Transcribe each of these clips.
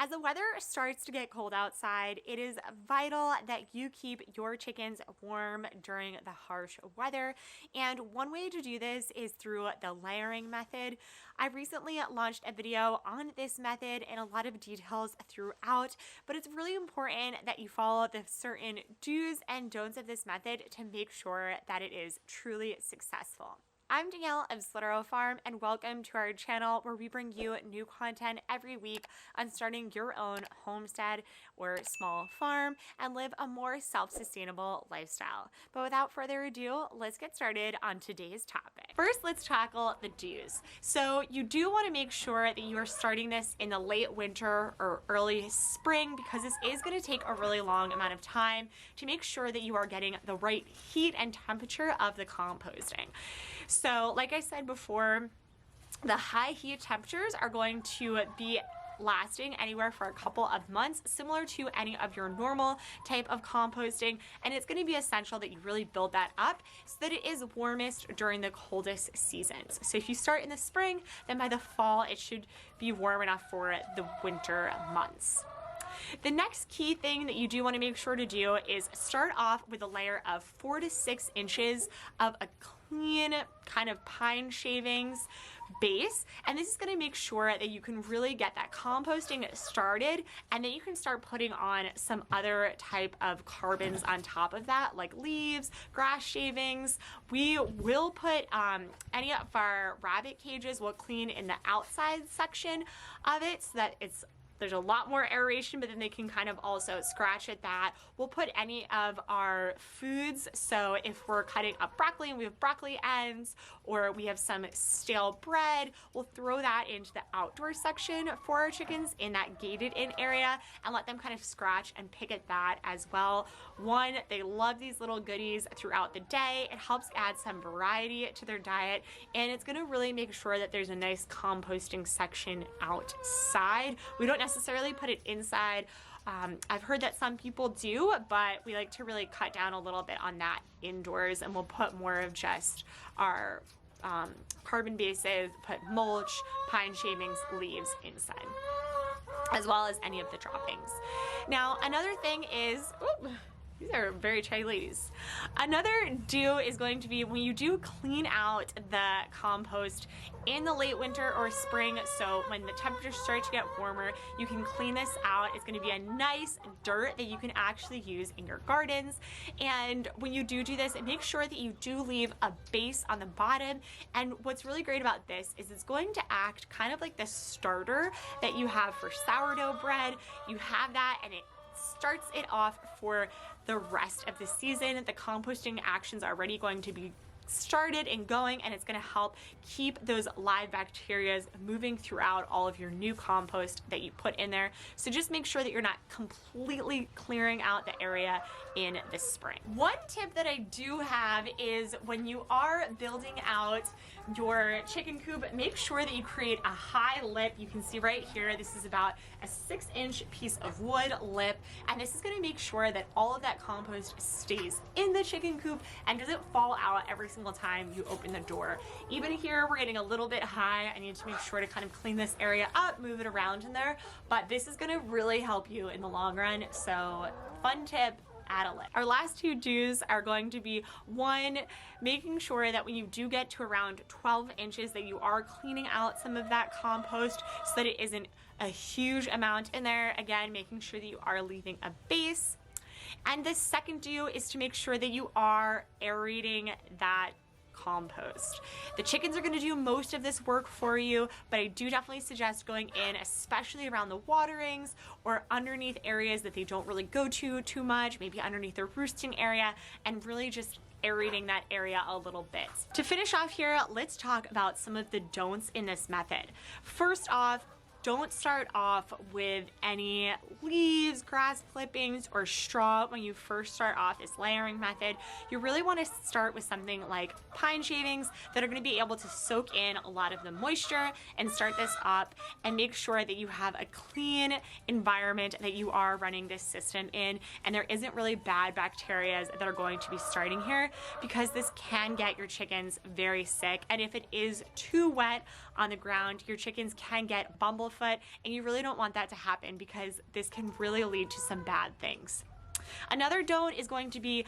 As the weather starts to get cold outside, it is vital that you keep your chickens warm during the harsh weather. And one way to do this is through the layering method. I recently launched a video on this method and a lot of details throughout, but it's really important that you follow the certain do's and don'ts of this method to make sure that it is truly successful. I'm Danielle of Slitero Farm, and welcome to our channel where we bring you new content every week on starting your own homestead or small farm and live a more self-sustainable lifestyle. But without further ado, let's get started on today's topic. First, let's tackle the do's. So you do want to make sure that you are starting this in the late winter or early spring, because this is going to take a really long amount of time to make sure that you are getting the right heat and temperature of the composting. So like I said before, the high heat temperatures are going to be lasting anywhere for a couple of months, similar to any of your normal type of composting, and it's going to be essential that you really build that up so that it is warmest during the coldest seasons. So if you start in the spring, then by the fall it should be warm enough for the winter months. The next key thing that you do want to make sure to do is start off with a layer of 4 to 6 inches of a clean kind of pine shavings base, and this is going to make sure that you can really get that composting started, and then you can start putting on some other type of carbons on top of that, like leaves, grass shavings. We will put any of our rabbit cages, we'll clean in the outside section of it so that there's a lot more aeration, but then they can kind of also scratch at that. We'll put any of our foods, so if we're cutting up broccoli and we have broccoli ends, or we have some stale bread, we'll throw that into the outdoor section for our chickens in that gated in area and let them kind of scratch and pick at that as well. One, they love these little goodies throughout the day. It helps add some variety to their diet, and it's gonna really make sure that there's a nice composting section outside. We don't necessarily put it inside. I've heard that some people do, but we like to really cut down a little bit on that indoors, and we'll put more of just our carbon bases, put mulch, pine shavings, leaves inside, as well as any of the droppings. Now, another thing is, these are very shy ladies. Another do is going to be when you do clean out the compost in the late winter or spring, so when the temperatures start to get warmer, you can clean this out. It's gonna be a nice dirt that you can actually use in your gardens. And when you do this, make sure that you do leave a base on the bottom. And what's really great about this is it's going to act kind of like the starter that you have for sourdough bread. You have that, and it starts it off for the rest of the season. The composting actions are already going to be started and going, and it's going to help keep those live bacteria moving throughout all of your new compost that you put in there. So just make sure that you're not completely clearing out the area in the spring. One tip that I do have is when you are building out your chicken coop, make sure that you create a high lip. You can see right here, this is about a 6-inch piece of wood lip, and this is going to make sure that all of that compost stays in the chicken coop and doesn't fall out every single time you open the door. Even here, we're getting a little bit high. I need to make sure to kind of clean this area up, move it around in there, but this is going to really help you in the long run. So fun tip, add a lip. Our last two do's are going to be, one, making sure that when you do get to around 12 inches that you are cleaning out some of that compost so that it isn't a huge amount in there. Again, making sure that you are leaving a base. And the second do is to make sure that you are aerating that compost. The chickens are going to do most of this work for you, but I do definitely suggest going in, especially around the waterings or underneath areas that they don't really go to too much, maybe underneath their roosting area, and really just aerating that area a little bit. To finish off here, let's talk about some of the don'ts in this method. First off, don't start off with any leaves, grass clippings, or straw when you first start off this layering method. You really want to start with something like pine shavings that are going to be able to soak in a lot of the moisture and start this up, and make sure that you have a clean environment that you are running this system in, and there isn't really bad bacteria that are going to be starting here, because this can get your chickens very sick. And if it is too wet on the ground, your chickens can get bumble foot, and you really don't want that to happen because this can really lead to some bad things. Another don't is going to be,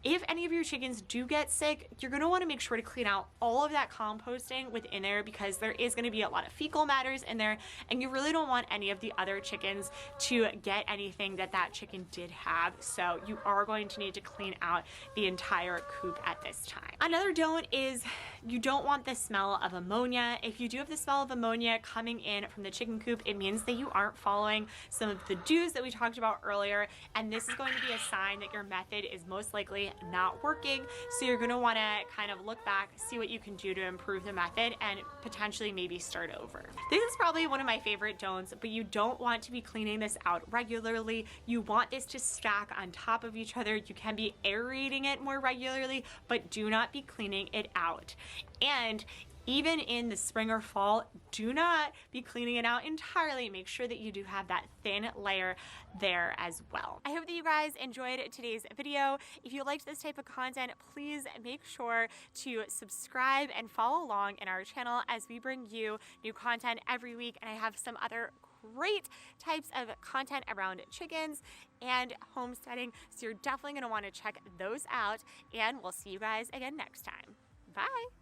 if any of your chickens do get sick, you're going to want to make sure to clean out all of that composting within there, because there is going to be a lot of fecal matters in there, and you really don't want any of the other chickens to get anything that that chicken did have. So you are going to need to clean out the entire coop at this time. Another don't is you don't want the smell of ammonia. If you do have the smell of ammonia coming in from the chicken coop, it means that you aren't following some of the do's that we talked about earlier, and this is going to be a sign that your method is most likely not working. So you're going to want to kind of look back, see what you can do to improve the method, and potentially maybe start over. This is probably one of my favorite don'ts, but you don't want to be cleaning this out regularly. You want this to stack on top of each other. You can be aerating it more regularly, but do not be cleaning it out. And even in the spring or fall, do not be cleaning it out entirely. Make sure that you do have that thin layer there as well. I hope that you guys enjoyed today's video. If you liked this type of content, please make sure to subscribe and follow along in our channel as we bring you new content every week. And I have some other great types of content around chickens and homesteading, so you're definitely going to want to check those out, and we'll see you guys again next time. Bye.